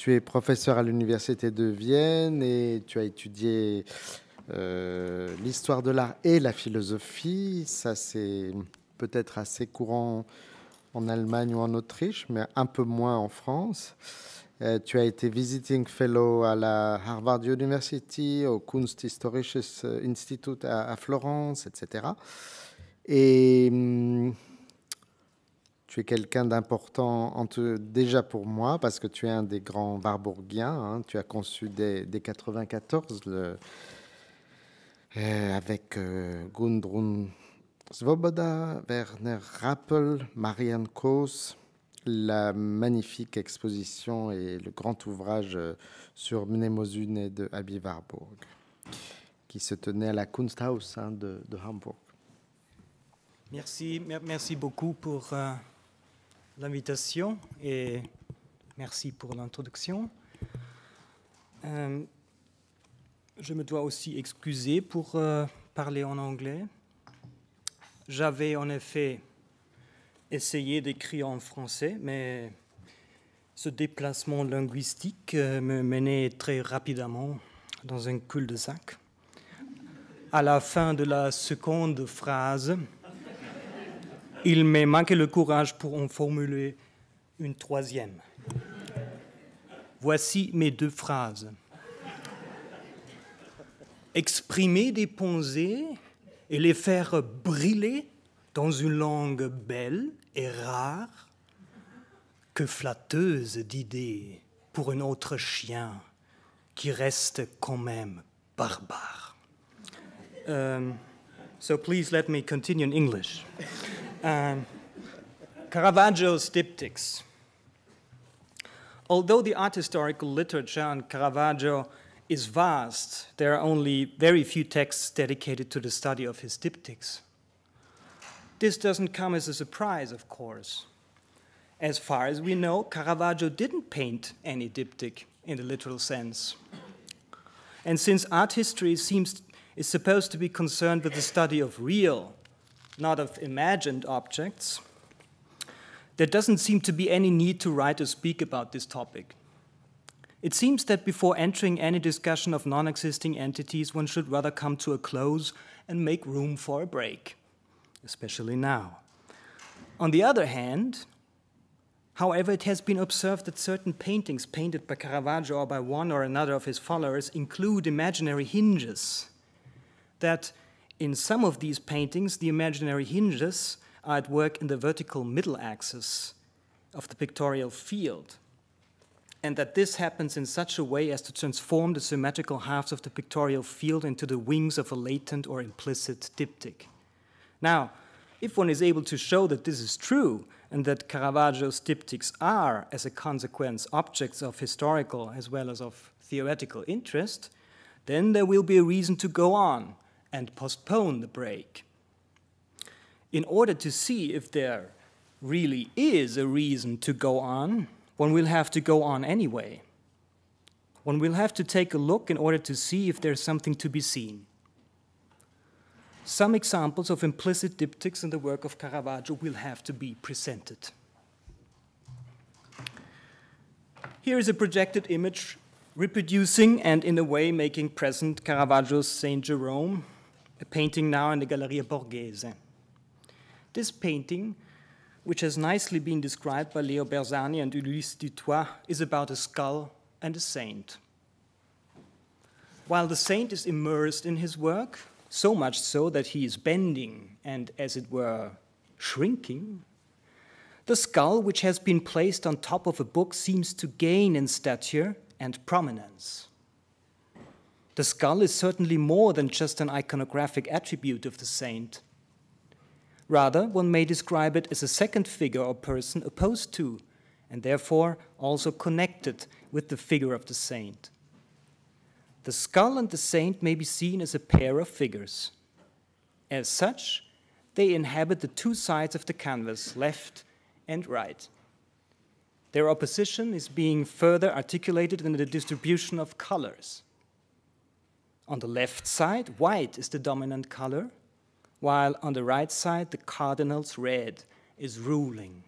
Tu es professeur à l'Université de Vienne et tu as étudié l'histoire de l'art et la philosophie. Ça, c'est peut-être assez courant en Allemagne ou en Autriche, mais un peu moins en France. Tu as été visiting fellow à la Harvard University, au Kunsthistorisches Institut à Florence, etc. Et tu es quelqu'un d'important déjà pour moi, parce que tu es un des grands warburgiens. Hein. Tu as conçu dès 1994 avec Gudrun Svoboda, Werner Rappel, Marianne Koos, la magnifique exposition et le grand ouvrage sur Mnemosyne de Aby Warburg, qui se tenait à la Kunsthaus de Hambourg. Merci beaucoup pour l'invitation et merci pour l'introduction. Je me dois aussi excuser pour parler en anglais. J'avais en effet essayé d'écrire en français, mais ce déplacement linguistique me menait très rapidement dans un cul-de-sac. À la fin de la seconde phrase, il m'a manqué le courage pour en formuler une troisième. Voici mes deux phrases. Exprimer des pensées et les faire briller dans une langue belle et rare, que flatteuse d'idées pour un autre chien qui reste quand même barbare. So please let me continue in English. Caravaggio's Dyptichs. Although the art historical literature on Caravaggio is vast, there are only very few texts dedicated to the study of his diptychs. This doesn't come as a surprise, of course. As far as we know, Caravaggio didn't paint any diptych in the literal sense. And since art history is supposed to be concerned with the study of real, not of imagined objects, there doesn't seem to be any need to write or speak about this topic. It seems that before entering any discussion of non-existing entities, one should rather come to a close and make room for a break, especially now. On the other hand, however, it has been observed that certain paintings painted by Caravaggio or by one or another of his followers include imaginary hinges, that in some of these paintings, the imaginary hinges are at work in the vertical middle axis of the pictorial field, and that this happens in such a way as to transform the symmetrical halves of the pictorial field into the wings of a latent or implicit diptych. Now, if one is able to show that this is true, and that Caravaggio's diptychs are, as a consequence, objects of historical as well as of theoretical interest, then there will be a reason to go on and postpone the break. In order to see if there really is a reason to go on, one will have to go on anyway. One will have to take a look in order to see if there's something to be seen. Some examples of implicit diptychs in the work of Caravaggio will have to be presented. Here is a projected image reproducing and in a way making present Caravaggio's Saint Jerome, a painting now in the Galleria Borghese. This painting, which has nicely been described by Leo Bersani and Ulysse Dutoit, is about a skull and a saint. While the saint is immersed in his work, so much so that he is bending and, as it were, shrinking, the skull, which has been placed on top of a book, seems to gain in stature and prominence. The skull is certainly more than just an iconographic attribute of the saint. Rather, one may describe it as a second figure or person opposed to, and therefore also connected with the figure of the saint. The skull and the saint may be seen as a pair of figures. As such, they inhabit the two sides of the canvas, left and right. Their opposition is being further articulated in the distribution of colors. On the left side, white is the dominant color, while on the right side, the cardinal's red is ruling.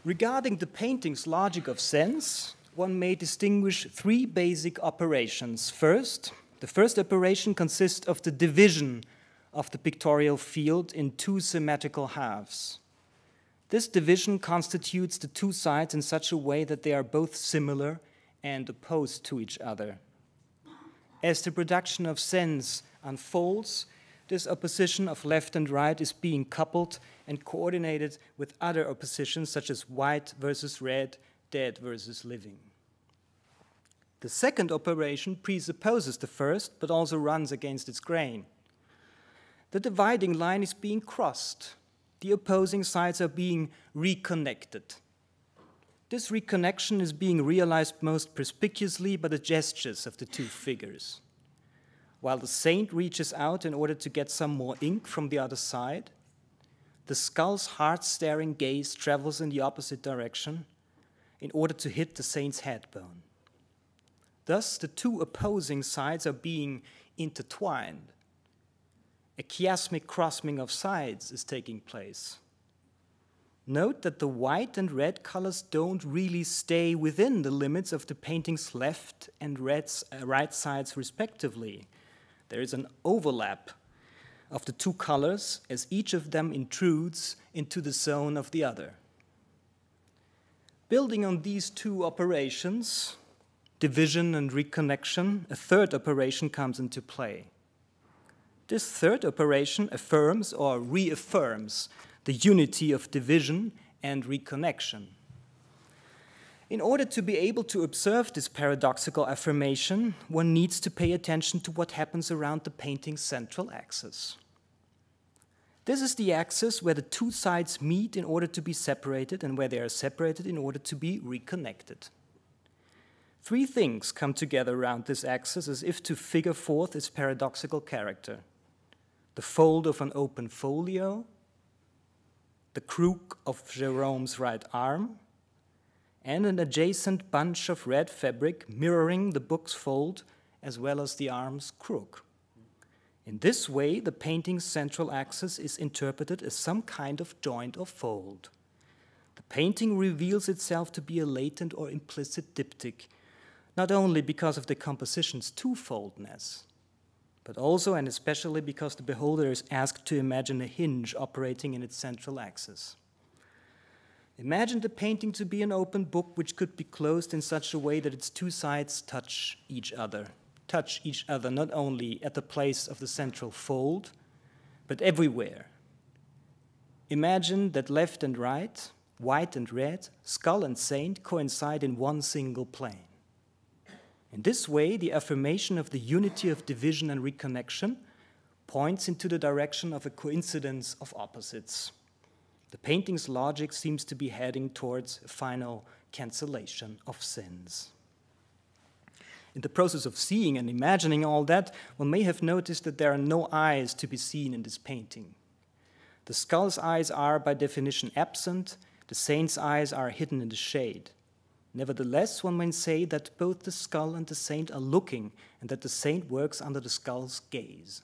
Regarding the painting's logic of sense, one may distinguish three basic operations. First, the first operation consists of the division of the pictorial field in two symmetrical halves. This division constitutes the two sides in such a way that they are both similar and opposed to each other. As the production of sense unfolds, this opposition of left and right is being coupled and coordinated with other oppositions such as white versus red, dead versus living. The second operation presupposes the first, but also runs against its grain. The dividing line is being crossed. The opposing sides are being reconnected. This reconnection is being realized most perspicuously by the gestures of the two figures. While the saint reaches out in order to get some more ink from the other side, the skull's heart-staring gaze travels in the opposite direction in order to hit the saint's head bone. Thus, the two opposing sides are being intertwined. A chiasmic crossing of sides is taking place. Note that the white and red colors don't really stay within the limits of the painting's left and right sides respectively. There is an overlap of the two colors as each of them intrudes into the zone of the other. Building on these two operations, division and reconnection, a third operation comes into play. This third operation affirms or reaffirms the unity of division and reconnection. In order to be able to observe this paradoxical affirmation, one needs to pay attention to what happens around the painting's central axis. This is the axis where the two sides meet in order to be separated and where they are separated in order to be reconnected. Three things come together around this axis as if to figure forth its paradoxical character: the fold of an open folio, the crook of Jérôme's right arm, and an adjacent bunch of red fabric mirroring the book's fold as well as the arm's crook. In this way, the painting's central axis is interpreted as some kind of joint or fold. The painting reveals itself to be a latent or implicit diptych, not only because of the composition's twofoldness, but also and especially because the beholder is asked to imagine a hinge operating in its central axis. Imagine the painting to be an open book which could be closed in such a way that its two sides touch each other not only at the place of the central fold, but everywhere. Imagine that left and right, white and red, skull and saint coincide in one single plane. In this way, the affirmation of the unity of division and reconnection points into the direction of a coincidence of opposites. The painting's logic seems to be heading towards a final cancellation of sense. In the process of seeing and imagining all that, one may have noticed that there are no eyes to be seen in this painting. The skull's eyes are, by definition, absent. The saint's eyes are hidden in the shade. Nevertheless, one may say that both the skull and the saint are looking, and that the saint works under the skull's gaze.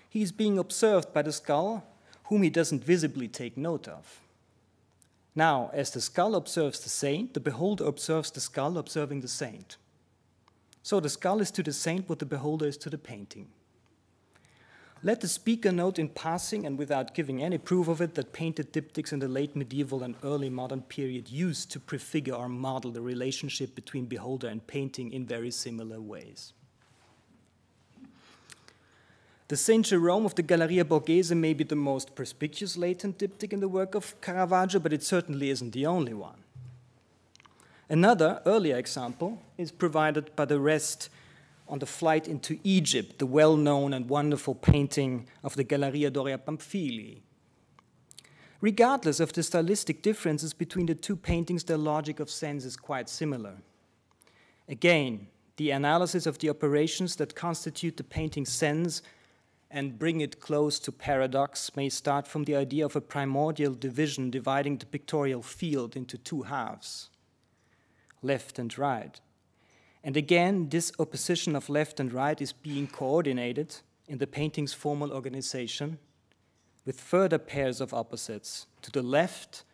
He is being observed by the skull, whom he doesn't visibly take note of. Now, as the skull observes the saint, the beholder observes the skull observing the saint. So the skull is to the saint what the beholder is to the painting. Let the speaker note in passing, and without giving any proof of it, that painted diptychs in the late medieval and early modern period used to prefigure or model the relationship between beholder and painting in very similar ways. The Saint Jerome of the Galleria Borghese may be the most perspicuous latent diptych in the work of Caravaggio, but it certainly isn't the only one. Another, earlier example is provided by the rest on the Flight into Egypt, the well-known and wonderful painting of the Galleria Doria Pamphili. Regardless of the stylistic differences between the two paintings, their logic of sense is quite similar. Again, the analysis of the operations that constitute the painting's sense and bring it close to paradox may start from the idea of a primordial division dividing the pictorial field into two halves, left and right. And again, this opposition of left and right is being coordinated in the painting's formal organization with further pairs of opposites. To the left,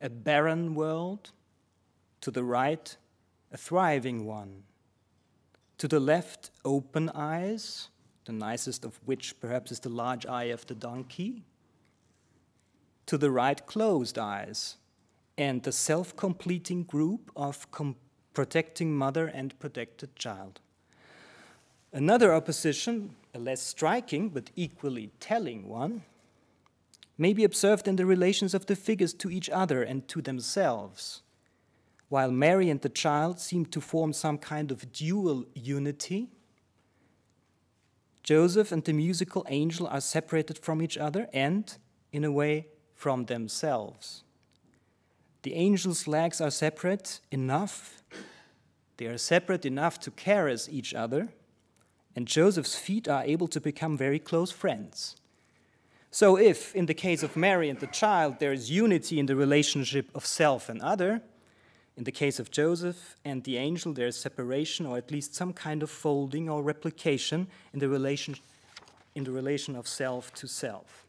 a barren world. To the right, a thriving one. To the left, open eyes, the nicest of which perhaps is the large eye of the donkey. To the right, closed eyes, and the self-completing group of protecting mother and protected child. Another opposition, a less striking but equally telling one, may be observed in the relations of the figures to each other and to themselves. While Mary and the child seem to form some kind of dual unity, Joseph and the musical angel are separated from each other and, in a way, from themselves. The angel's legs are separate enough, they are separate enough to caress each other, and Joseph's feet are able to become very close friends. So if, in the case of Mary and the child, there is unity in the relationship of self and other, in the case of Joseph and the angel, there is separation, or at least some kind of folding or replication in the relation of self to self.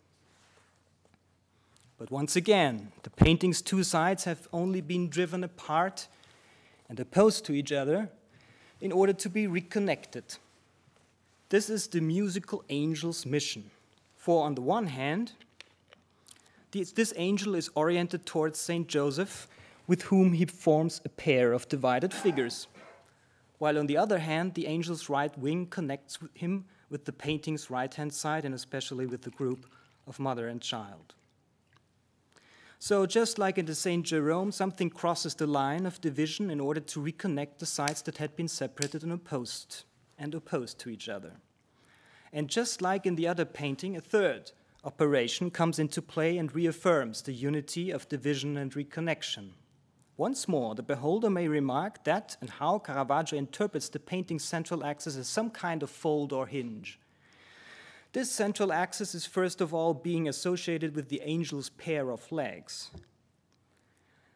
But once again, the painting's two sides have only been driven apart and opposed to each other in order to be reconnected. This is the musical angel's mission. For on the one hand, this angel is oriented towards Saint Joseph, with whom he forms a pair of divided figures, while on the other hand, the angel's right wing connects him with the painting's right-hand side, and especially with the group of mother and child. So just like in the St. Jerome, something crosses the line of division in order to reconnect the sides that had been separated and opposed to each other. And just like in the other painting, a third operation comes into play and reaffirms the unity of division and reconnection. Once more, the beholder may remark that and how Caravaggio interprets the painting's central axis as some kind of fold or hinge. This central axis is first of all being associated with the angel's pair of legs.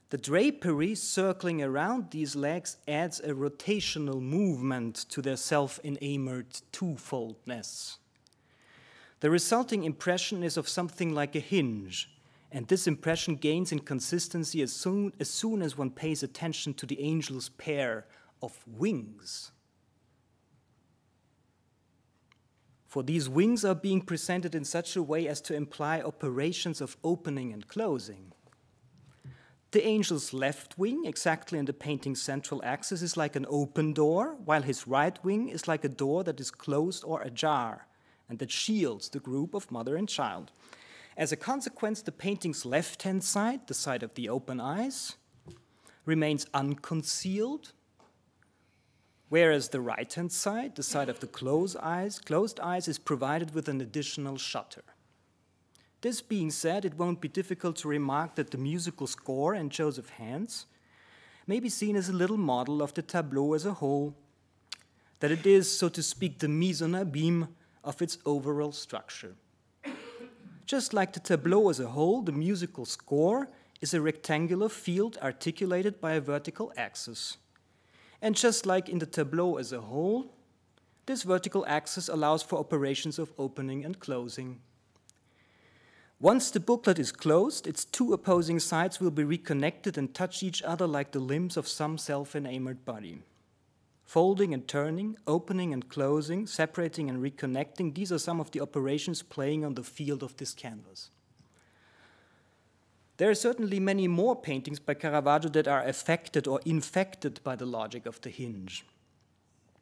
The drapery circling around these legs adds a rotational movement to their self-enamored twofoldness. The resulting impression is of something like a hinge, and this impression gains in consistency as soon as one pays attention to the angel's pair of wings. For these wings are being presented in such a way as to imply operations of opening and closing. The angel's left wing, exactly in the painting's central axis, is like an open door, while his right wing is like a door that is closed or ajar, and that shields the group of mother and child. As a consequence, the painting's left-hand side, the side of the open eyes, remains unconcealed, whereas the right-hand side, the side of the closed eyes, is provided with an additional shutter. This being said, it won't be difficult to remark that the musical score in Joseph's hands may be seen as a little model of the tableau as a whole, that it is, so to speak, the mise en abîme of its overall structure. Just like the tableau as a whole, the musical score is a rectangular field articulated by a vertical axis. And just like in the tableau as a whole, this vertical axis allows for operations of opening and closing. Once the booklet is closed, its two opposing sides will be reconnected and touch each other like the limbs of some self-enamored body. Folding and turning, opening and closing, separating and reconnecting, these are some of the operations playing on the field of this canvas. There are certainly many more paintings by Caravaggio that are affected or infected by the logic of the hinge.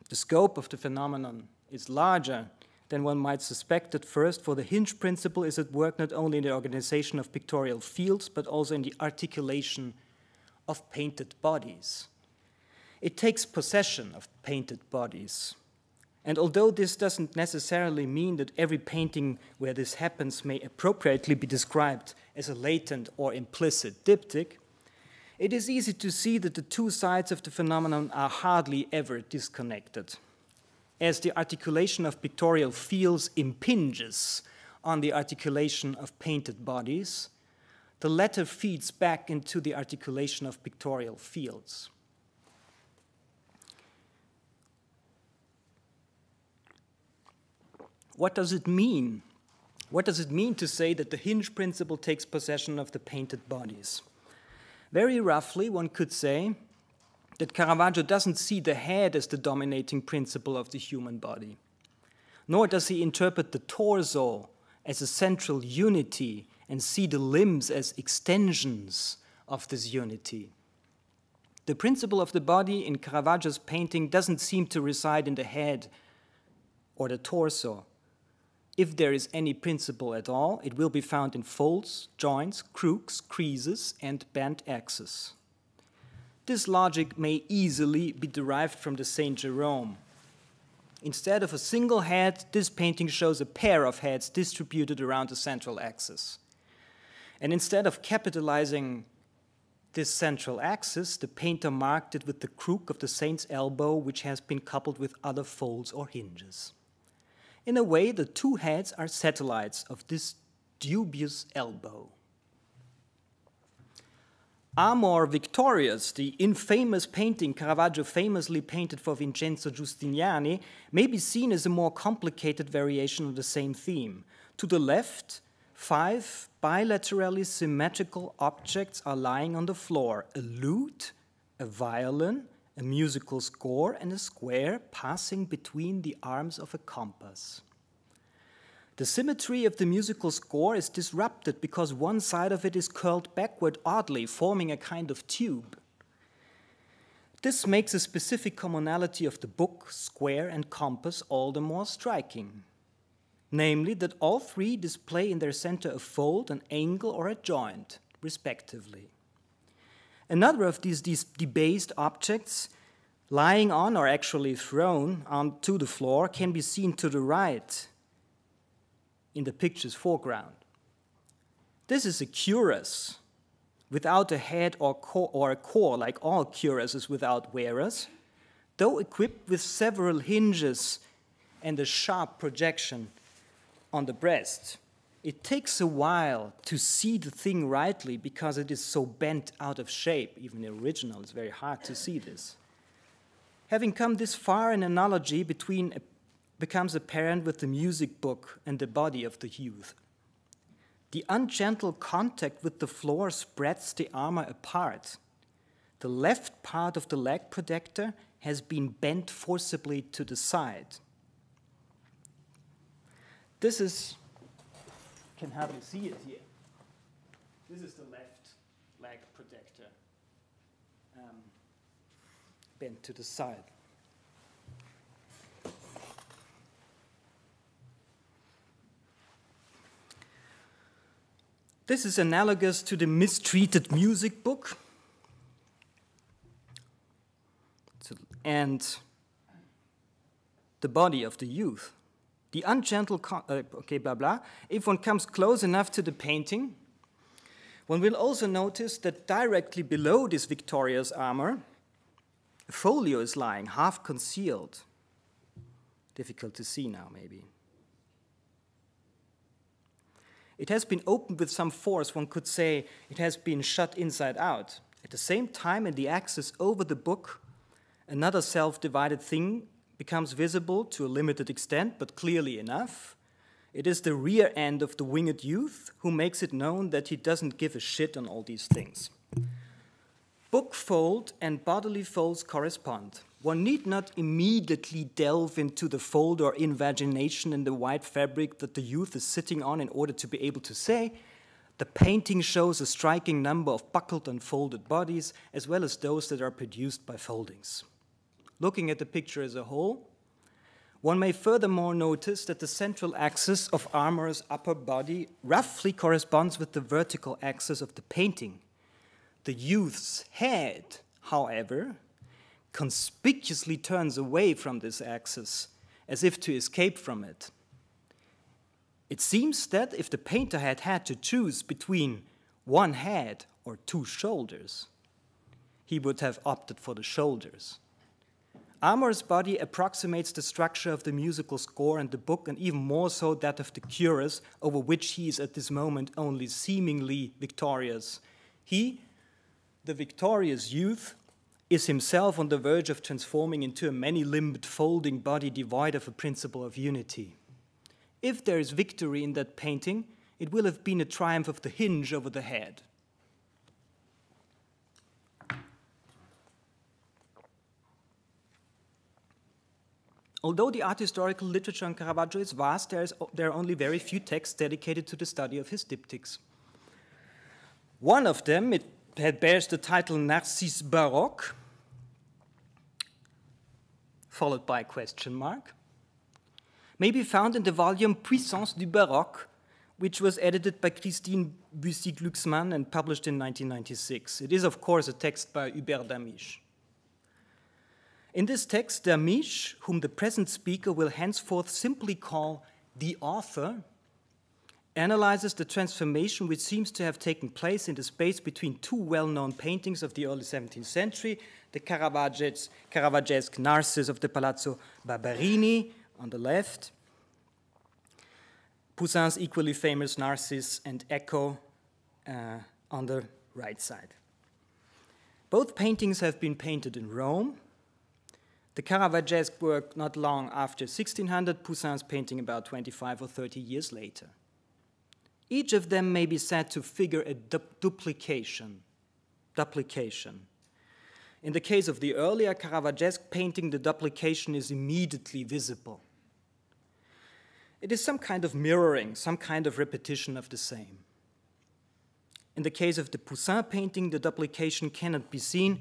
The scope of the phenomenon is larger than one might suspect at first, for the hinge principle is at work not only in the organization of pictorial fields, but also in the articulation of painted bodies. It takes possession of painted bodies. And although this doesn't necessarily mean that every painting where this happens may appropriately be described as a latent or implicit diptych, it is easy to see that the two sides of the phenomenon are hardly ever disconnected. As the articulation of pictorial fields impinges on the articulation of painted bodies, the latter feeds back into the articulation of pictorial fields. What does it mean? What does it mean to say that the hinge principle takes possession of the painted bodies? Very roughly, one could say that Caravaggio doesn't see the head as the dominating principle of the human body, nor does he interpret the torso as a central unity and see the limbs as extensions of this unity. The principle of the body in Caravaggio's painting doesn't seem to reside in the head or the torso. If there is any principle at all, it will be found in folds, joints, crooks, creases, and bent axes. This logic may easily be derived from the Saint Jerome. Instead of a single head, this painting shows a pair of heads distributed around the central axis. And instead of capitalizing this central axis, the painter marked it with the crook of the saint's elbow, which has been coupled with other folds or hinges. In a way, the two heads are satellites of this dubious elbow. Amor Victorious, the infamous painting Caravaggio famously painted for Vincenzo Giustiniani, may be seen as a more complicated variation of the same theme. To the left, 5 bilaterally symmetrical objects are lying on the floor: a lute, a violin, a musical score, and a square passing between the arms of a compass. The symmetry of the musical score is disrupted because one side of it is curled backward oddly, forming a kind of tube. This makes a specific commonality of the book, square, and compass all the more striking. Namely, that all three display in their center a fold, an angle, or a joint, respectively. Another of these debased objects, lying on or actually thrown onto the floor, can be seen to the right in the picture's foreground. This is a cuirass without a head or a core, like all cuirasses without wearers, though equipped with several hinges and a sharp projection on the breast. It takes a while to see the thing rightly because it is so bent out of shape. Even the original, it's very hard to see this. Having come this far, an analogy becomes apparent with the music book and the body of the youth. The ungentle contact with the floor spreads the armor apart. The left part of the leg protector has been bent forcibly to the side. This is, you can hardly see it here. This is the left leg protector, bent to the side. This is analogous to the mistreated music book and the body of the youth. The ungentle, If one comes close enough to the painting, one will also notice that directly below this victorious armor, a folio is lying, half concealed. Difficult to see now, maybe. It has been opened with some force. One could say it has been shut inside out. At the same time, in the axis over the book, another self-divided thing becomes visible to a limited extent, but clearly enough. It is the rear end of the winged youth who makes it known that he doesn't give a shit on all these things. Book fold and bodily folds correspond. One need not immediately delve into the fold or invagination in the white fabric that the youth is sitting on in order to be able to say, the painting shows a striking number of buckled and folded bodies, as well as those that are produced by foldings. Looking at the picture as a whole, one may furthermore notice that the central axis of armor's upper body roughly corresponds with the vertical axis of the painting. The youth's head, however, conspicuously turns away from this axis, as if to escape from it. It seems that if the painter had had to choose between one head or two shoulders, he would have opted for the shoulders. Amor's body approximates the structure of the musical score and the book, and even more so that of the cuirass, over which he is at this moment only seemingly victorious. He, the victorious youth, is himself on the verge of transforming into a many-limbed folding body devoid of a principle of unity. If there is victory in that painting, it will have been a triumph of the hinge over the head. Although the art historical literature on Caravaggio is vast, there are only very few texts dedicated to the study of his diptychs. One of them, it bears the title Narcisse Baroque, followed by a question mark, may be found in the volume Puissance du Baroque, which was edited by Christine Bussy-Glucksmann and published in 1996. It is, of course, a text by Hubert Damisch. In this text, Damisch, whom the present speaker will henceforth simply call the author, analyzes the transformation which seems to have taken place in the space between two well-known paintings of the early 17th century, the Caravaggesque Narcissus of the Palazzo Barberini on the left, Poussin's equally famous Narcissus and Echo on the right side. Both paintings have been painted in Rome. The Caravaggesque work not long after 1600, Poussin's painting about 25 or 30 years later. Each of them may be said to figure a duplication. In the case of the earlier Caravaggesque painting, the duplication is immediately visible. It is some kind of mirroring, some kind of repetition of the same. In the case of the Poussin painting, the duplication cannot be seen,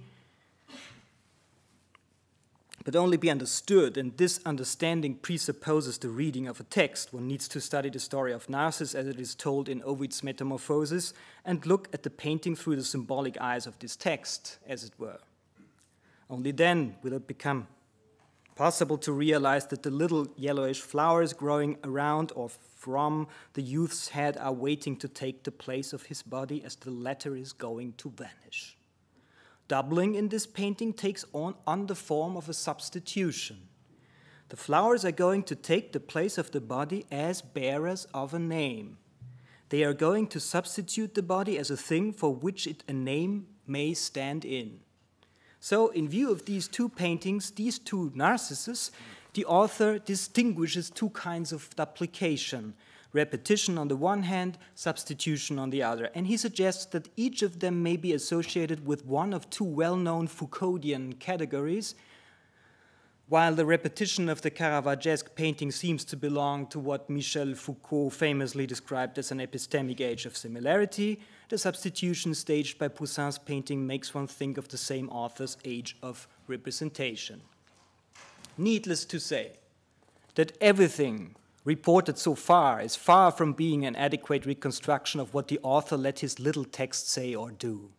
but only be understood, and this understanding presupposes the reading of a text. One needs to study the story of Narcissus as it is told in Ovid's Metamorphoses and look at the painting through the symbolic eyes of this text, as it were. Only then will it become possible to realize that the little yellowish flowers growing around or from the youth's head are waiting to take the place of his body as the latter is going to vanish. Doubling in this painting takes on the form of a substitution. The flowers are going to take the place of the body as bearers of a name. They are going to substitute the body as a thing for which a name may stand in. So, in view of these two paintings, these two Narcissus, the author distinguishes two kinds of duplication. Repetition on the one hand, substitution on the other. And he suggests that each of them may be associated with one of two well-known Foucauldian categories, while the repetition of the Caravaggesque painting seems to belong to what Michel Foucault famously described as an epistemic age of similarity, the substitution staged by Poussin's painting makes one think of the same author's age of representation. Needless to say that everything reported so far is far from being an adequate reconstruction of what the author let his little text say or do.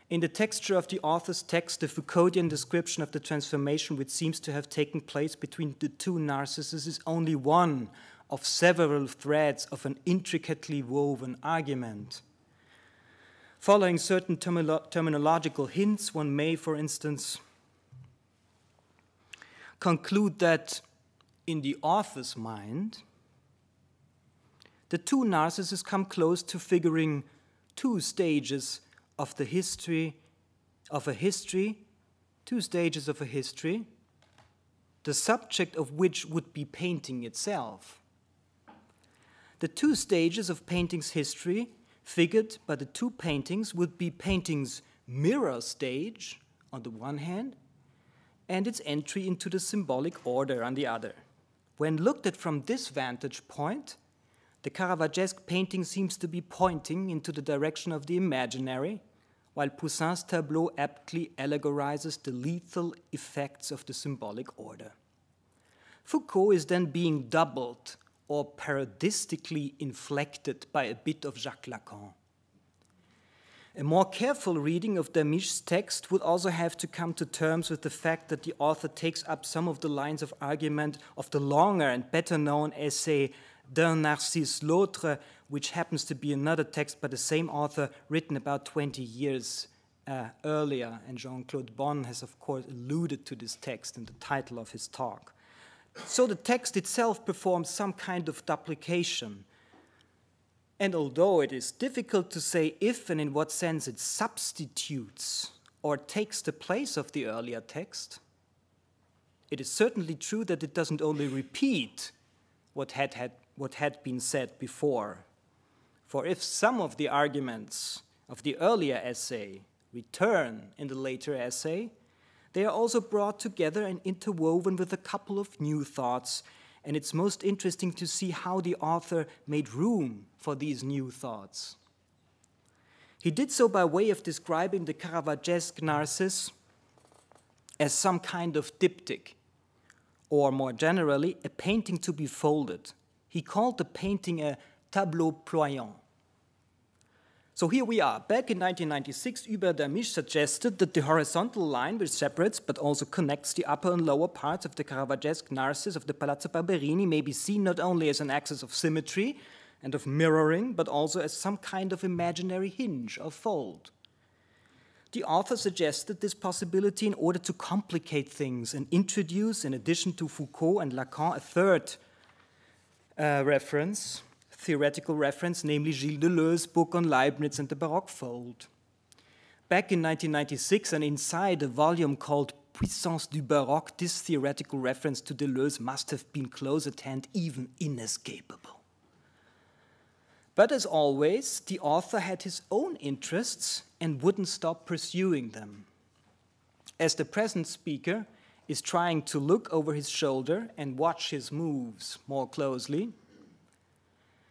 In the texture of the author's text, the Foucauldian description of the transformation which seems to have taken place between the two Narcissus is only one of several threads of an intricately woven argument. Following certain terminological hints, one may, for instance, conclude that in the author's mind, the two Narcissus come close to figuring two stages of the history of a history, two stages of a history, the subject of which would be painting itself. The two stages of painting's history figured by the two paintings would be painting's mirror stage on the one hand and its entry into the symbolic order on the other. When looked at from this vantage point, the Caravaggesque painting seems to be pointing into the direction of the imaginary, while Poussin's tableau aptly allegorizes the lethal effects of the symbolic order. Foucault is then being doubled or parodistically inflected by a bit of Jacques Lacan. A more careful reading of Damisch's text would also have to come to terms with the fact that the author takes up some of the lines of argument of the longer and better known essay D'un Narcisse l'autre, which happens to be another text by the same author written about 20 years earlier. And Jean-Claude Bonne has, of course, alluded to this text in the title of his talk. So the text itself performs some kind of duplication. And although it is difficult to say if and in what sense it substitutes or takes the place of the earlier text, it is certainly true that it doesn't only repeat what had been said before. For if some of the arguments of the earlier essay return in the later essay, they are also brought together and interwoven with a couple of new thoughts, and it's most interesting to see how the author made room for these new thoughts. He did so by way of describing the Caravaggesque narcissus as some kind of diptych, or more generally, a painting to be folded. He called the painting a tableau ployant. So here we are. Back in 1996, Hubert Damisch suggested that the horizontal line which separates but also connects the upper and lower parts of the Caravaggesque narcissus of the Palazzo Barberini may be seen not only as an axis of symmetry and of mirroring, but also as some kind of imaginary hinge or fold. The author suggested this possibility in order to complicate things and introduce, in addition to Foucault and Lacan, a third theoretical reference, namely Gilles Deleuze's book on Leibniz and the Baroque fold. Back in 1996, and inside a volume called Puissance du Baroque, this theoretical reference to Deleuze must have been close at hand, even inescapable. But as always, the author had his own interests and wouldn't stop pursuing them. As the present speaker is trying to look over his shoulder and watch his moves more closely,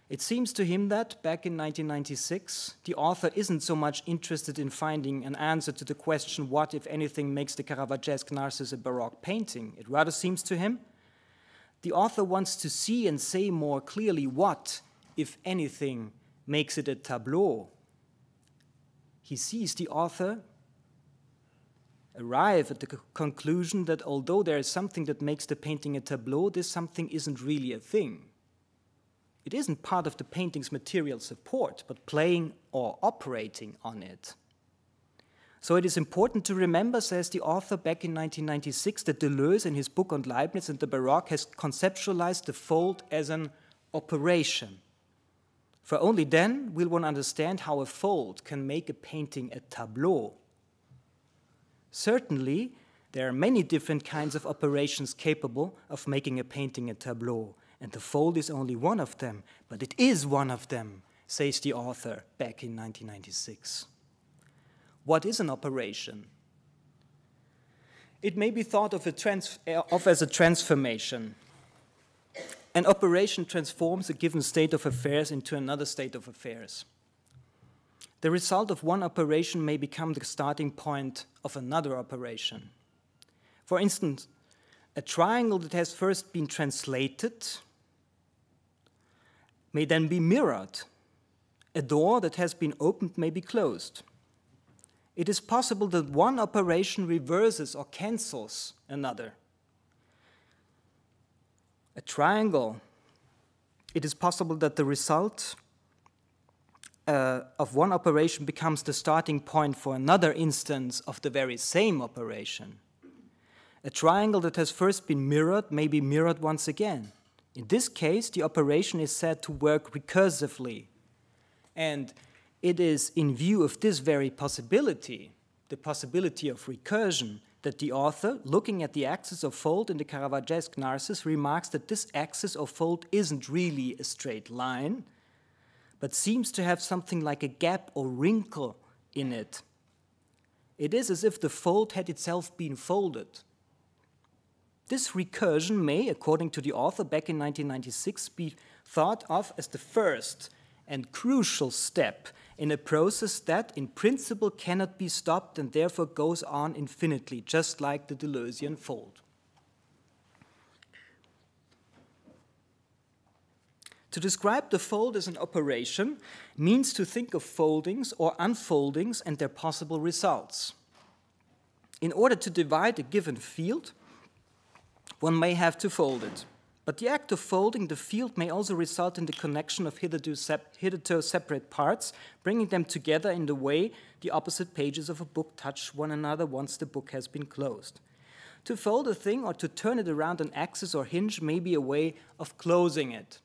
it seems to him that, back in 1996, the author isn't so much interested in finding an answer to the question what, if anything, makes the Caravaggesque narcissus a Baroque painting. It rather seems to him the author wants to see and say more clearly what, if anything, makes it a tableau. He sees the author arrive at the conclusion that although there is something that makes the painting a tableau, this something isn't really a thing. It isn't part of the painting's material support, but playing or operating on it. So it is important to remember, says the author back in 1996, that Deleuze in his book on Leibniz and the Baroque has conceptualized the fold as an operation. For only then will one understand how a fold can make a painting a tableau. Certainly, there are many different kinds of operations capable of making a painting a tableau, and the fold is only one of them, but it is one of them, says the author back in 1996. What is an operation? It may be thought of as a transformation. An operation transforms a given state of affairs into another state of affairs. The result of one operation may become the starting point of another operation. For instance, a triangle that has first been translated may then be mirrored. A door that has been opened may be closed. It is possible that one operation reverses or cancels another. A triangle, it is possible that the result of one operation becomes the starting point for another instance of the very same operation. A triangle that has first been mirrored may be mirrored once again. In this case, the operation is said to work recursively. And it is in view of this very possibility, the possibility of recursion, that the author, looking at the axis of fold in the Caravaggesque narcissus, remarks that this axis of fold isn't really a straight line, but seems to have something like a gap or wrinkle in it. It is as if the fold had itself been folded. This recursion may, according to the author back in 1996, be thought of as the first and crucial step in a process that, in principle, cannot be stopped and therefore goes on infinitely, just like the Deleuzian fold. To describe the fold as an operation means to think of foldings or unfoldings and their possible results. In order to divide a given field, one may have to fold it. But the act of folding the field may also result in the connection of hitherto separate parts, bringing them together in the way the opposite pages of a book touch one another once the book has been closed. To fold a thing or to turn it around an axis or hinge may be a way of closing it.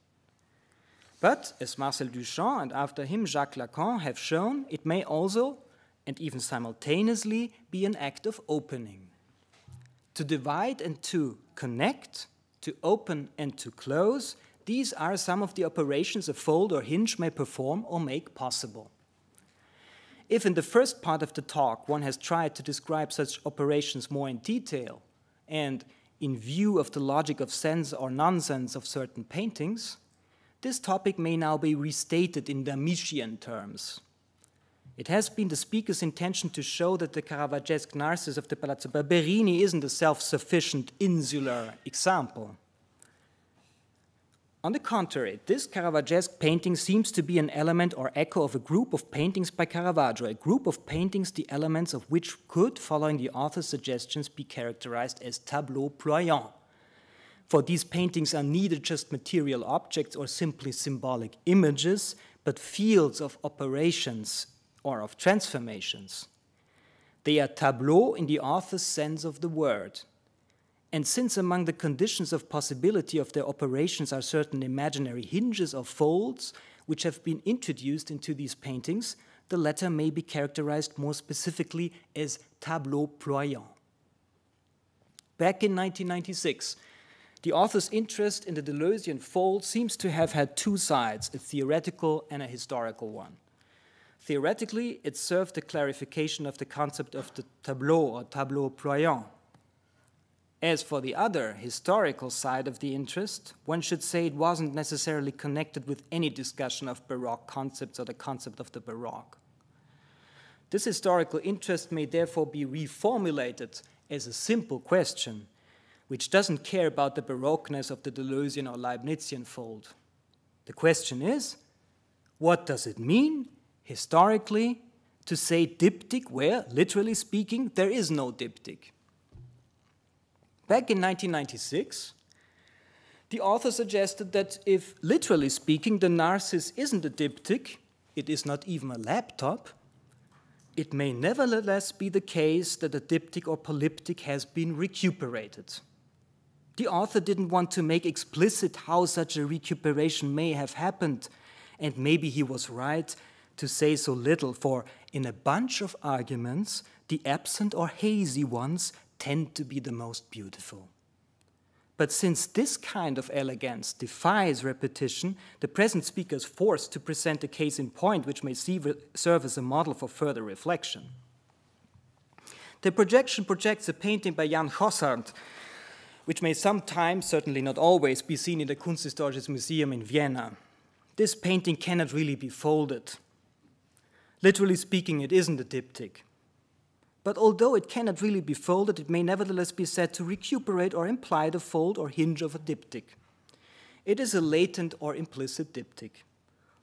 But, as Marcel Duchamp and after him Jacques Lacan have shown, it may also, and even simultaneously, be an act of opening. To divide and to connect, to open and to close, these are some of the operations a fold or hinge may perform or make possible. If in the first part of the talk one has tried to describe such operations more in detail, and in view of the logic of sense or nonsense of certain paintings, this topic may now be restated in Damischian terms. It has been the speaker's intention to show that the Caravaggesque Narcissus of the Palazzo Barberini isn't a self-sufficient insular example. On the contrary, this Caravaggesque painting seems to be an element or echo of a group of paintings by Caravaggio, a group of paintings the elements of which could, following the author's suggestions, be characterized as tableaux ployants. For these paintings are neither just material objects or simply symbolic images, but fields of operations or of transformations. They are tableaux in the author's sense of the word. And since among the conditions of possibility of their operations are certain imaginary hinges or folds which have been introduced into these paintings, the latter may be characterized more specifically as tableaux ployants. Back in 1996, the author's interest in the Deleuzian fold seems to have had two sides, a theoretical and a historical one. Theoretically, it served the clarification of the concept of the tableau or tableau ployant. As for the other, historical side of the interest, one should say it wasn't necessarily connected with any discussion of Baroque concepts or the concept of the Baroque. This historical interest may therefore be reformulated as a simple question, which doesn't care about the Baroqueness of the Deleuzian or Leibnizian fold. The question is, what does it mean, historically, to say diptych where, literally speaking, there is no diptych? Back in 1996, the author suggested that if, literally speaking, the Narcissus isn't a diptych, it is not even a laptop, it may nevertheless be the case that a diptych or polyptych has been recuperated. The author didn't want to make explicit how such a recuperation may have happened, and maybe he was right to say so little, for in a bunch of arguments, the absent or hazy ones tend to be the most beautiful. But since this kind of elegance defies repetition, the present speaker is forced to present a case in point which may serve as a model for further reflection. The projection projects a painting by Jan Gossard, which may sometimes, certainly not always, be seen in the Kunsthistorisches Museum in Vienna. This painting cannot really be folded. Literally speaking, it isn't a diptych. But although it cannot really be folded, it may nevertheless be said to recuperate or imply the fold or hinge of a diptych. It is a latent or implicit diptych.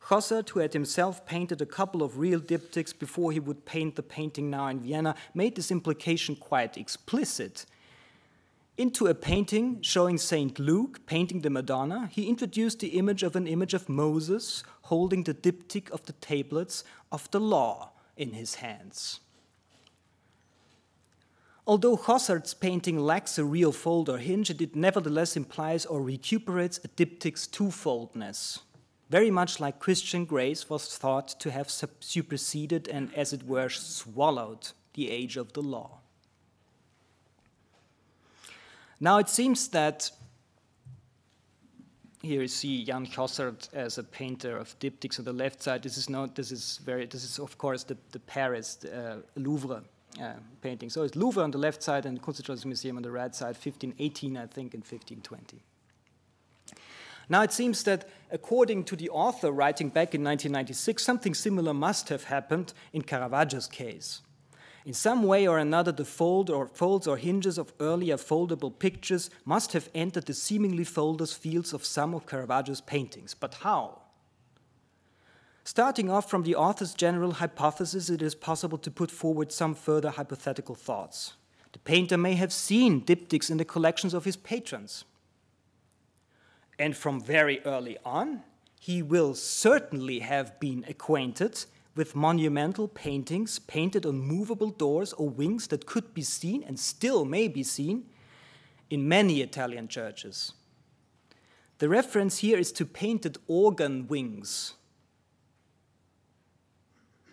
Gossard, who had himself painted a couple of real diptychs before he would paint the painting now in Vienna, made this implication quite explicit. Into a painting showing St. Luke painting the Madonna, he introduced the image of Moses holding the diptych of the tablets of the law in his hands. Although Gossard's painting lacks a real fold or hinge, it nevertheless implies or recuperates a diptych's twofoldness, very much like Christian grace was thought to have superseded and, as it were, swallowed the age of the law. Now it seems that here you see Jan Gossard as a painter of diptychs on the left side. This is of course the Paris Louvre painting. So it's Louvre on the left side and Kunsthistorisches Museum on the right side, 1518, I think, and 1520. Now it seems that, according to the author writing back in 1996, something similar must have happened in Caravaggio's case. In some way or another, the folds or hinges of earlier foldable pictures must have entered the seemingly foldless fields of some of Caravaggio's paintings. But how? Starting off from the author's general hypothesis, it is possible to put forward some further hypothetical thoughts. The painter may have seen diptychs in the collections of his patrons. And from very early on, he will certainly have been acquainted with monumental paintings painted on movable doors or wings that could be seen and still may be seen in many Italian churches. The reference here is to painted organ wings.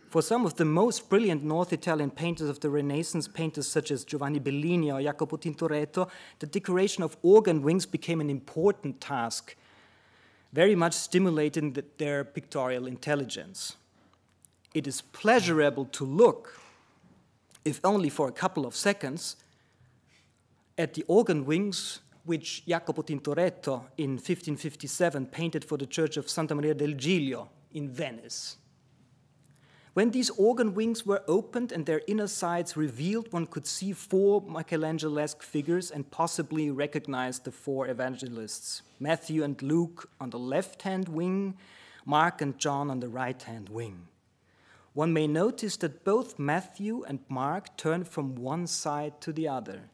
For some of the most brilliant North Italian painters of the Renaissance, painters such as Giovanni Bellini or Jacopo Tintoretto, the decoration of organ wings became an important task, very much stimulating their pictorial intelligence. it is pleasurable to look, if only for a couple of seconds, at the organ wings which Jacopo Tintoretto in 1557 painted for the church of Santa Maria del Giglio in Venice. When these organ wings were opened and their inner sides revealed, one could see 4 Michelangelesque figures and possibly recognize the 4 evangelists, Matthew and Luke on the left-hand wing, Mark and John on the right-hand wing. One may notice that both Matthew and Mark turn from one side to the other.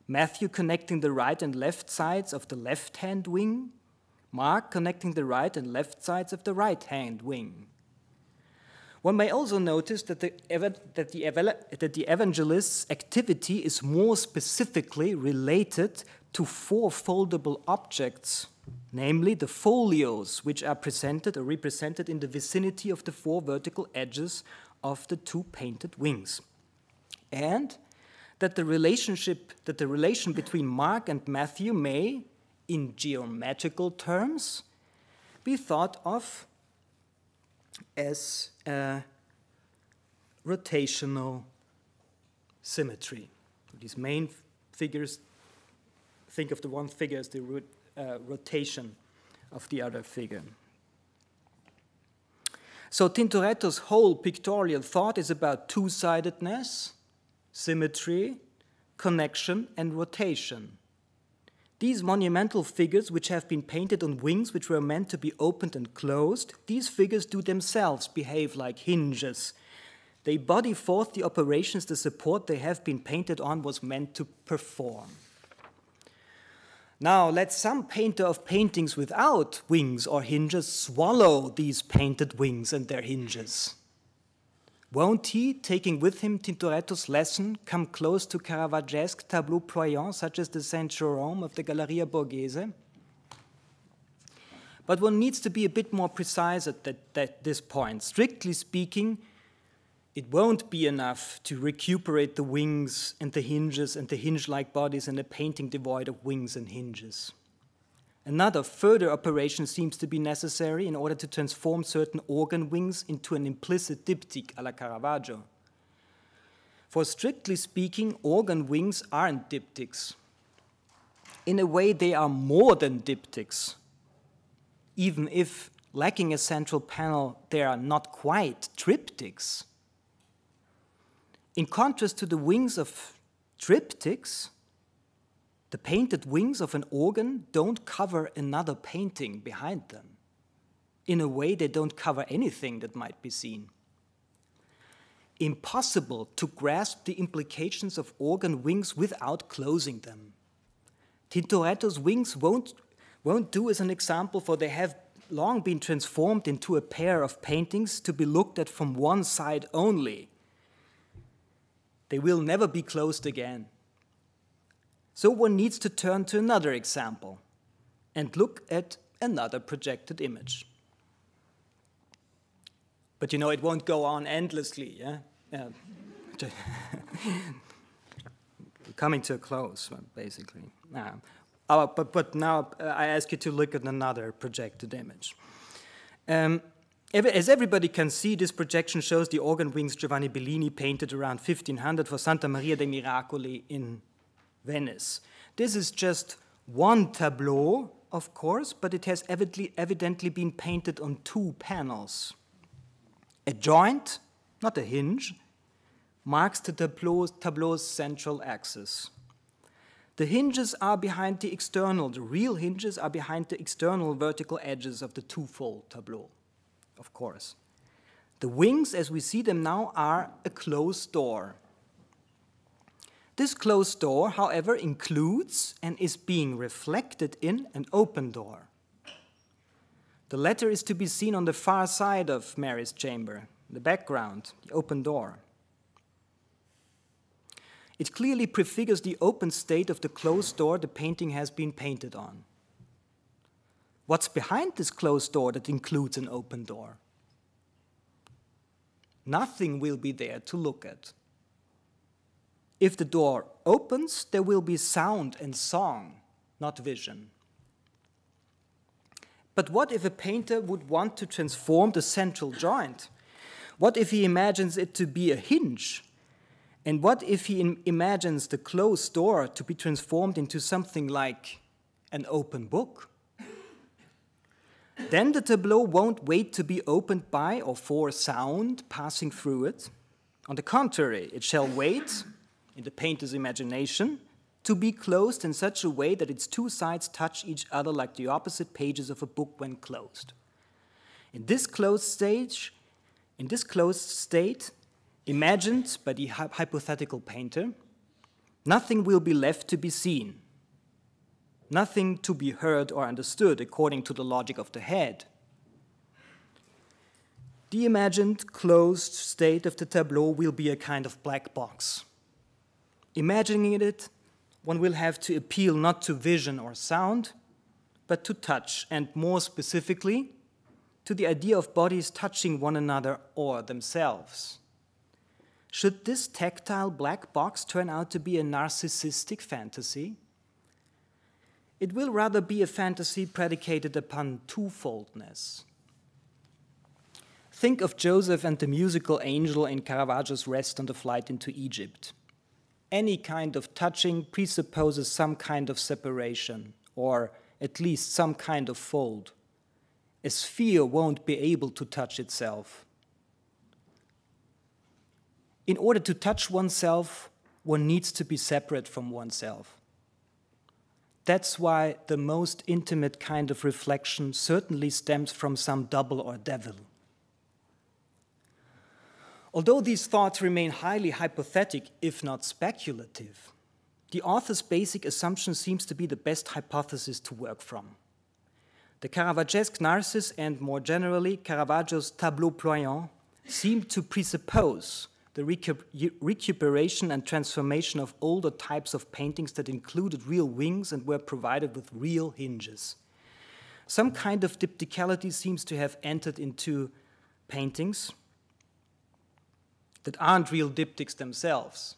Matthew connecting the right and left sides of the left-hand wing, Mark connecting the right and left sides of the right-hand wing. One may also notice that the evangelist's activity is more specifically related to 4 foldable objects, namely the folios, which are presented or represented in the vicinity of the 4 vertical edges of the 2 painted wings. And that the relation between Mark and Matthew may, in geometrical terms, be thought of as rotational symmetry. These main figures, think of the one figure as the rotation of the other figure. So Tintoretto's whole pictorial thought is about two-sidedness, symmetry, connection, and rotation. These monumental figures, which have been painted on wings which were meant to be opened and closed, these figures do themselves behave like hinges. They body forth the operations the support they have been painted on was meant to perform. Now, let some painter of paintings without wings or hinges swallow these painted wings and their hinges. Won't he, taking with him Tintoretto's lesson, come close to Caravaggesque tableaux ployants such as the Saint Jerome of the Galleria Borghese? But one needs to be a bit more precise at this point. Strictly speaking, it won't be enough to recuperate the wings and the hinges and the hinge-like bodies in a painting devoid of wings and hinges. Another further operation seems to be necessary in order to transform certain organ wings into an implicit diptych a la Caravaggio. For strictly speaking, organ wings aren't diptychs. In a way, they are more than diptychs, even if, lacking a central panel, they are not quite triptychs. In contrast to the wings of triptychs, the painted wings of an organ don't cover another painting behind them. In a way, they don't cover anything that might be seen. Impossible to grasp the implications of organ wings without closing them. Tintoretto's wings won't do as an example, for they have long been transformed into a pair of paintings to be looked at from one side only. They will never be closed again. So one needs to turn to another example and look at another projected image. But you know, it won't go on endlessly, yeah? Coming to a close, basically. But now I ask you to look at another projected image. As everybody can see, this projection shows the organ wings Giovanni Bellini painted around 1500 for Santa Maria dei Miracoli in Venice. This is just one tableau, of course, but it has evidently been painted on 2 panels. A joint, not a hinge, marks the tableau's central axis. The hinges are behind the real hinges are behind the external vertical edges of the twofold tableau, of course. The wings, as we see them now, are a closed door. This closed door, however, includes and is being reflected in an open door. The latter is to be seen on the far side of Mary's chamber, the background, the open door. It clearly prefigures the open state of the closed door the painting has been painted on. What's behind this closed door that includes an open door? Nothing will be there to look at. If the door opens, there will be sound and song, not vision. But what if a painter would want to transform the central joint? What if he imagines it to be a hinge? And what if he imagines the closed door to be transformed into something like an open book? Then the tableau won't wait to be opened by or for sound passing through it. On the contrary, it shall wait, in the painter's imagination, to be closed in such a way that its two sides touch each other like the opposite pages of a book when closed. In this closed state, imagined by the hypothetical painter, nothing will be left to be seen, nothing to be heard or understood according to the logic of the head. The imagined closed state of the tableau will be a kind of black box. Imagining it, one will have to appeal not to vision or sound, but to touch, and more specifically, to the idea of bodies touching one another or themselves. Should this tactile black box turn out to be a narcissistic fantasy? It will rather be a fantasy predicated upon twofoldness. Think of Joseph and the musical angel in Caravaggio's Rest on the Flight into Egypt. Any kind of touching presupposes some kind of separation, or at least some kind of fold. A sphere won't be able to touch itself. In order to touch oneself, one needs to be separate from oneself. That's why the most intimate kind of reflection certainly stems from some double or devil. Although these thoughts remain highly hypothetic, if not speculative, the author's basic assumption seems to be the best hypothesis to work from. The Caravaggesque Narcissus and, more generally, Caravaggio's tableau ployant seem to presuppose the recuperation and transformation of older types of paintings that included real wings and were provided with real hinges. Some kind of diptycality seems to have entered into paintings that aren't real diptychs themselves.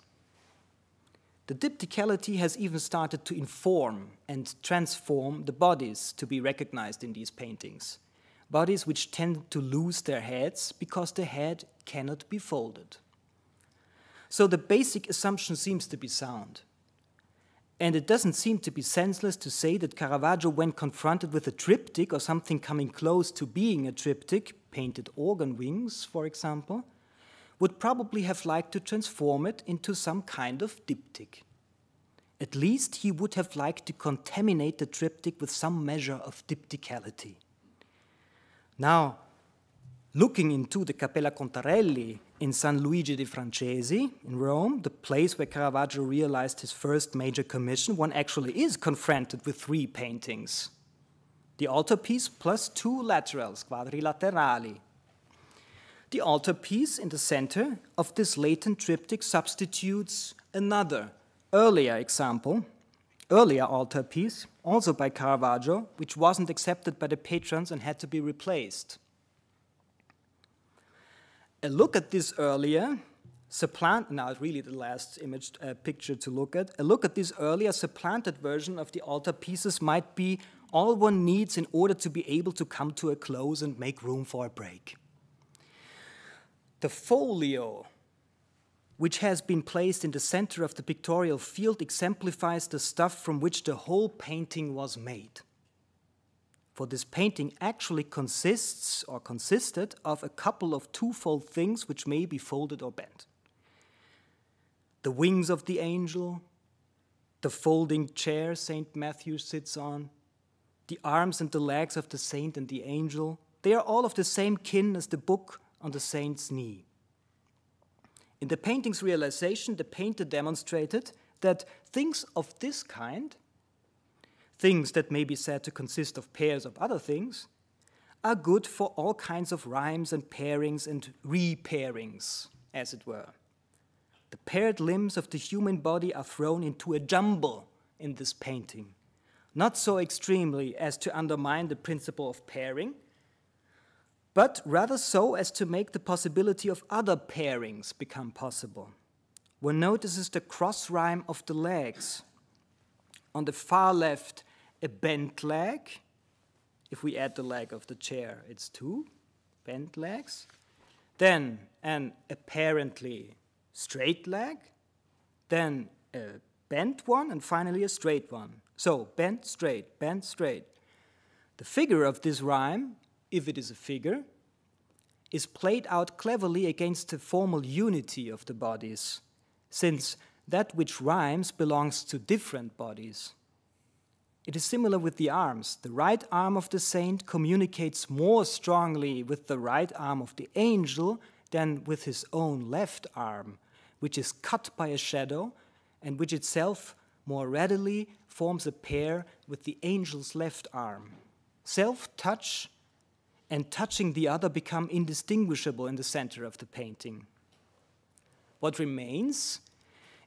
The diptycality has even started to inform and transform the bodies to be recognized in these paintings, bodies which tend to lose their heads because the head cannot be folded. So the basic assumption seems to be sound. And it doesn't seem to be senseless to say that Caravaggio, when confronted with a triptych or something coming close to being a triptych, painted organ wings, for example, would probably have liked to transform it into some kind of diptych. At least he would have liked to contaminate the triptych with some measure of diptycality. Now, looking into the Cappella Contarelli in San Luigi de Francesi in Rome, the place where Caravaggio realized his first major commission, one actually is confronted with three paintings. The altarpiece plus two laterals, quadrilaterali. The altarpiece in the center of this latent triptych substitutes another, earlier altarpiece, also by Caravaggio, which wasn't accepted by the patrons and had to be replaced. A look at this earlier now really the last picture to look at. A look at this earlier supplanted version of the altarpieces might be all one needs in order to be able to come to a close and make room for a break. The folio, which has been placed in the center of the pictorial field, exemplifies the stuff from which the whole painting was made. For this painting actually consisted of a couple of twofold things which may be folded or bent. The wings of the angel, the folding chair St. Matthew sits on, the arms and the legs of the saint and the angel, they are all of the same kin as the book on the saint's knee. In the painting's realization, the painter demonstrated that things of this kind, things that may be said to consist of pairs of other things, are good for all kinds of rhymes and pairings and repairings, as it were. The paired limbs of the human body are thrown into a jumble in this painting, not so extremely as to undermine the principle of pairing, but rather so as to make the possibility of other pairings become possible. One notices the cross rhyme of the legs. On the far left, a bent leg, If we add the leg of the chair, it's 2 bent legs. Then an apparently straight leg, then a bent one, and finally a straight one. So bent, straight, bent, straight. The figure of this rhyme, if it is a figure, is played out cleverly against the formal unity of the bodies, since that which rhymes belongs to different bodies. It is similar with the arms. The right arm of the saint communicates more strongly with the right arm of the angel than with his own left arm, which is cut by a shadow and which itself more readily forms a pair with the angel's left arm. Self-touch and touching the other become indistinguishable in the center of the painting. What remains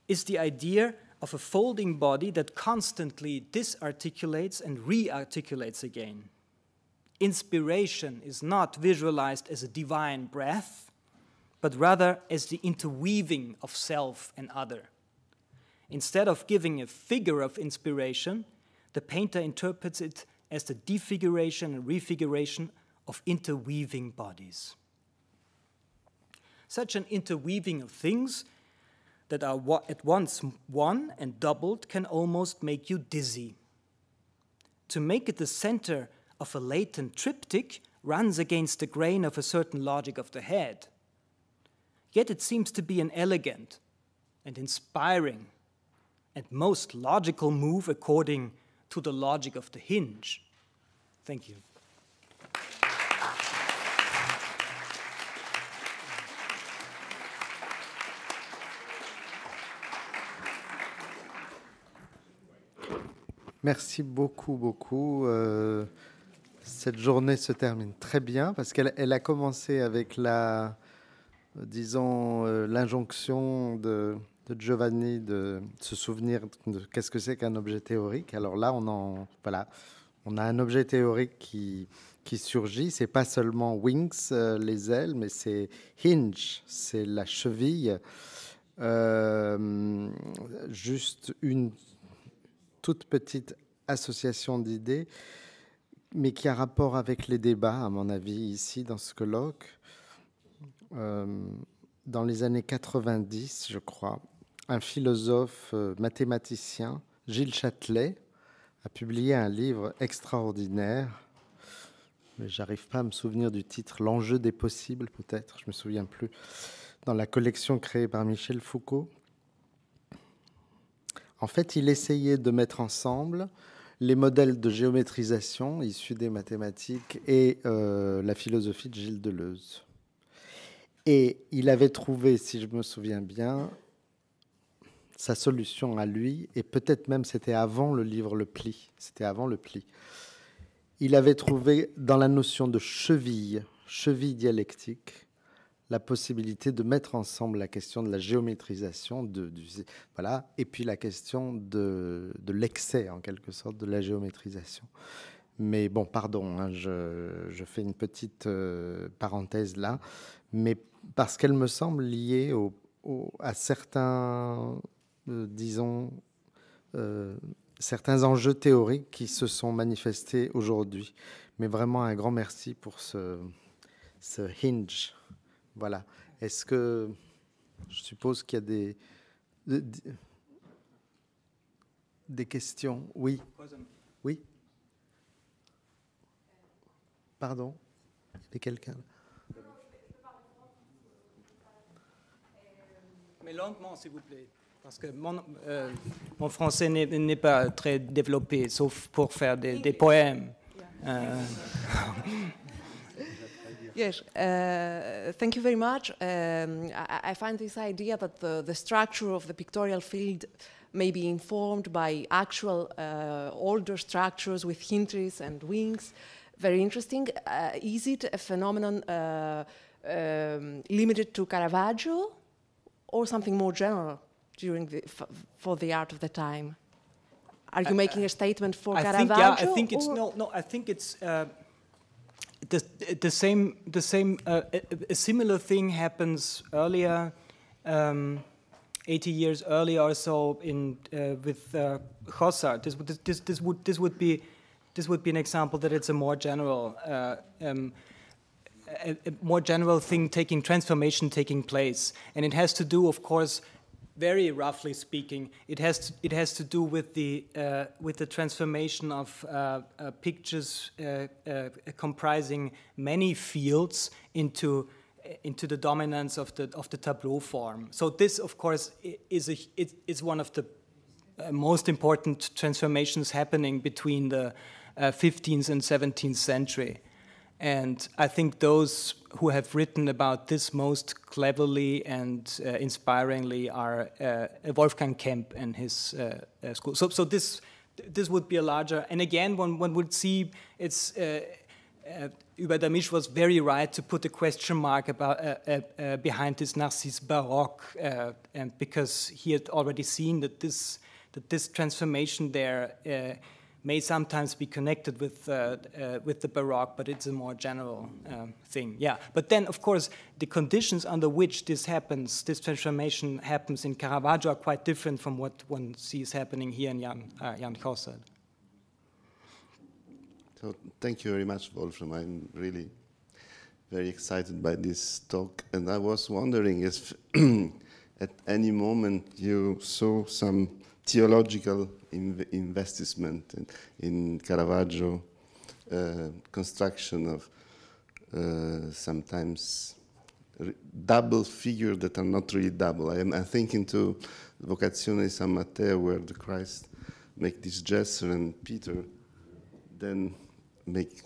is the idea of a folding body that constantly disarticulates and rearticulates again. Inspiration is not visualized as a divine breath, but rather as the interweaving of self and other. Instead of giving a figure of inspiration, the painter interprets it as the defiguration and refiguration of interweaving bodies. Such an interweaving of things that are at once one and doubled can almost make you dizzy. To make it the center of a latent triptych runs against the grain of a certain logic of the head. Yet it seems to be an elegant and inspiring and most logical move according to the logic of the hinge. Thank you. Merci beaucoup, beaucoup. Cette journée se termine très bien parce qu'elle a commencé avec l'injonction de Giovanni de se souvenir de qu'est-ce que c'est qu'un objet théorique. Alors là, on a un objet théorique qui surgit. C'est pas seulement wings, les ailes, mais c'est hinge, c'est la cheville. Juste une toute petite association d'idées, mais qui a rapport avec les débats, à mon avis, ici, dans ce colloque. Dans les années 90, je crois, un philosophe mathématicien, Gilles Châtelet, a publié un livre extraordinaire, mais j'arrive pas à me souvenir du titre, L'enjeu des possibles, peut-être, je me souviens plus, dans la collection créée par Michel Foucault. En fait, il essayait de mettre ensemble les modèles de géométrisation issus des mathématiques et la philosophie de Gilles Deleuze. Et il avait trouvé, si je me souviens bien, sa solution à lui, et peut-être même c'était avant le livre Le Pli, c'était avant Le Pli. Il avait trouvé dans la notion de cheville dialectique, la possibilité de mettre ensemble la question de la géométrisation, voilà, et puis la question de l'excès, en quelque sorte, de la géométrisation. Mais bon, pardon, hein, je fais une petite parenthèse là, mais parce qu'elle me semble liée à certains, certains enjeux théoriques qui se sont manifestés aujourd'hui. Mais vraiment un grand merci pour ce hinge. Voilà. Est-ce que, je suppose qu'il y a des questions? Oui. Oui. Pardon. Il y a quelqu'un? Mais lentement, s'il vous plaît, parce que mon français n'est pas très développé, sauf pour faire des poèmes. Yes, thank you very much. I find this idea that the structure of the pictorial field may be informed by actual older structures with hinges and wings very interesting. Is it a phenomenon limited to Caravaggio or something more general for the art of the time? Are you making a statement for Caravaggio? I think it's no. I think it's the same. A similar thing happens earlier, 80 years earlier or so, with Gossard. This would be an example that it's a more general thing transformation taking place, and it has to do, of course, very roughly speaking, it has to do with the transformation of pictures comprising many fields into the dominance of the tableau form. So this, of course, is one of the most important transformations happening between the 15th and 17th century. And I think those who have written about this most cleverly and inspiringly are Wolfgang Kemp and his school. So this would be a larger, and again, one would see it's, Hubert Damisch was very right to put a question mark about behind this Narcisse Baroque, and because he had already seen that this transformation there may sometimes be connected with the Baroque, but it's a more general thing. Yeah, but then, of course, the conditions under which this transformation happens in Caravaggio are quite different from what one sees happening here in Jan Gossard. So thank you very much, Wolfram. I'm really very excited by this talk, and I was wondering if at any moment you saw some theological investment in Caravaggio, construction of sometimes double figures that are not really double. I'm thinking to Vocazione di San Matteo, where the Christ make this gesture and Peter then make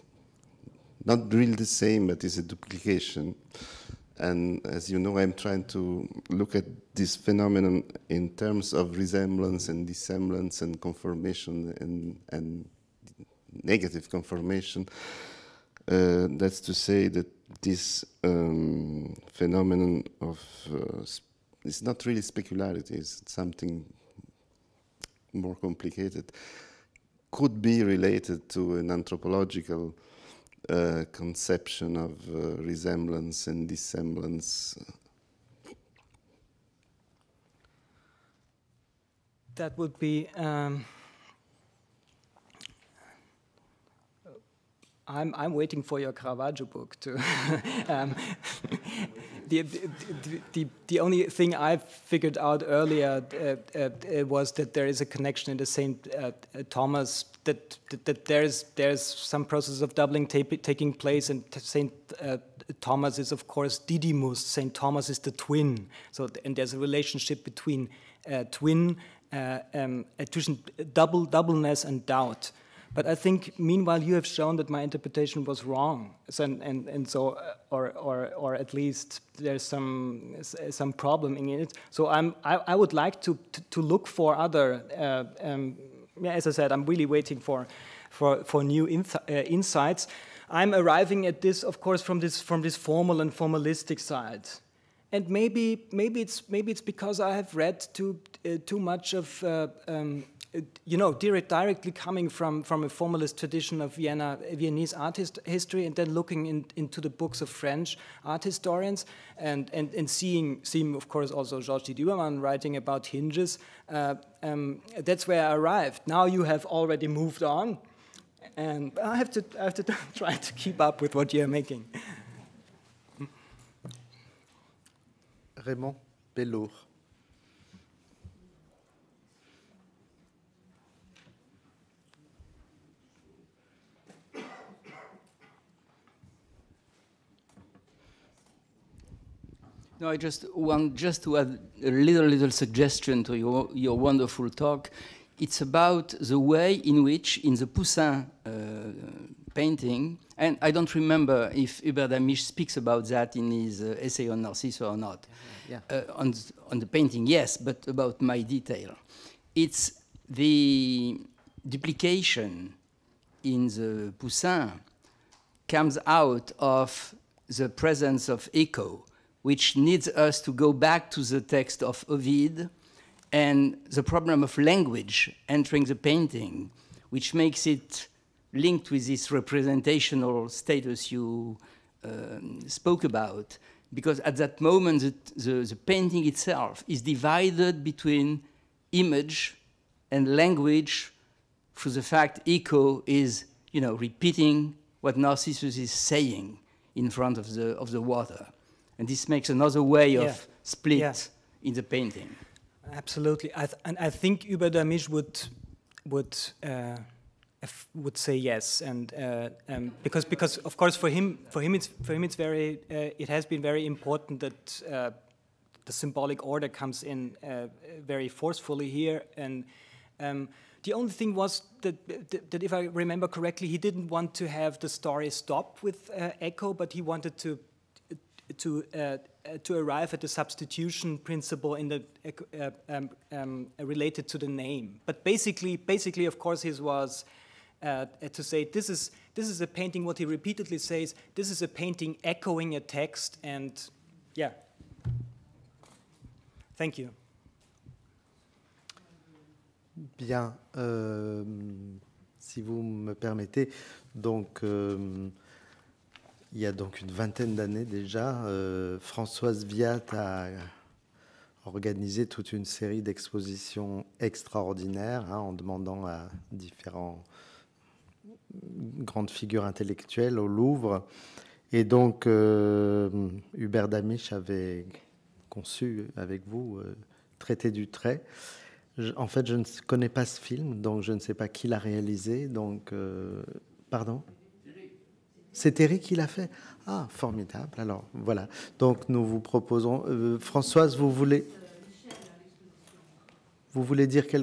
not really the same, but it's a duplication. And as you know, I'm trying to look at this phenomenon in terms of resemblance and dissemblance and conformation and negative conformation. That's to say that this phenomenon of it's not really specularity, it's something more complicated, could be related to an anthropological conception of resemblance and dissemblance. That would be. I'm waiting for your Caravaggio book to. The only thing I figured out earlier was that there is a connection in the Saint Thomas, that there's some process of doubling taking place, and Saint Thomas is of course Didymus. Saint Thomas is the twin. So and there's a relationship between doubleness and doubt. But I think, meanwhile, you have shown that my interpretation was wrong, so or at least there's some problem in it. So I would like to look for other. As I said, I'm really waiting for new insights. I'm arriving at this, of course, from this formal and formalistic side, and maybe it's because I have read too much of. Directly coming from a formalist tradition of Viennese art history, and then looking into the books of French art historians, and seeing, of course, also Georges Duberman writing about hinges. That's where I arrived. Now you have already moved on, and I have to try to keep up with what you're making. Raymond Bellour. No, I just want to add a little suggestion to your wonderful talk. It's about the way in which, in the Poussin painting, and I don't remember if Hubert Damisch speaks about that in his essay on Narcisse or not. Yeah. On the painting, yes, but about my detail. It's the duplication in the Poussin comes out of the presence of echo, which needs us to go back to the text of Ovid and the problem of language entering the painting, which makes it linked with this representational status you spoke about. Because at that moment, the painting itself is divided between image and language through the fact echo is you know, repeating what Narcissus is saying in front of the water. And this makes another way of split in the painting. Absolutely. And I think Hubert Damisch would say yes, and because of course for him it's very it has been very important that the symbolic order comes in very forcefully here, and the only thing was that if I remember correctly, he didn't want to have the story stop with echo, but he wanted to arrive at the substitution principle in the related to the name. But basically, of course, his was to say this is a painting. What he repeatedly says, this is a painting echoing a text, and yeah. Thank you. Bien, si vous me permettez, donc. Il y a donc une vingtaine d'années déjà, Françoise Viat a organisé toute une série d'expositions extraordinaires, hein, en demandant à différentes grandes figures intellectuelles au Louvre. Et donc, Hubert Damisch avait conçu avec vous Traité du trait. En fait, je ne connais pas ce film, donc je ne sais pas qui l'a réalisé. Donc, pardon ? C'est Eric qui l'a fait. Ah, formidable. Alors, voilà. Donc, nous vous proposons... Françoise, vous voulez dire quelque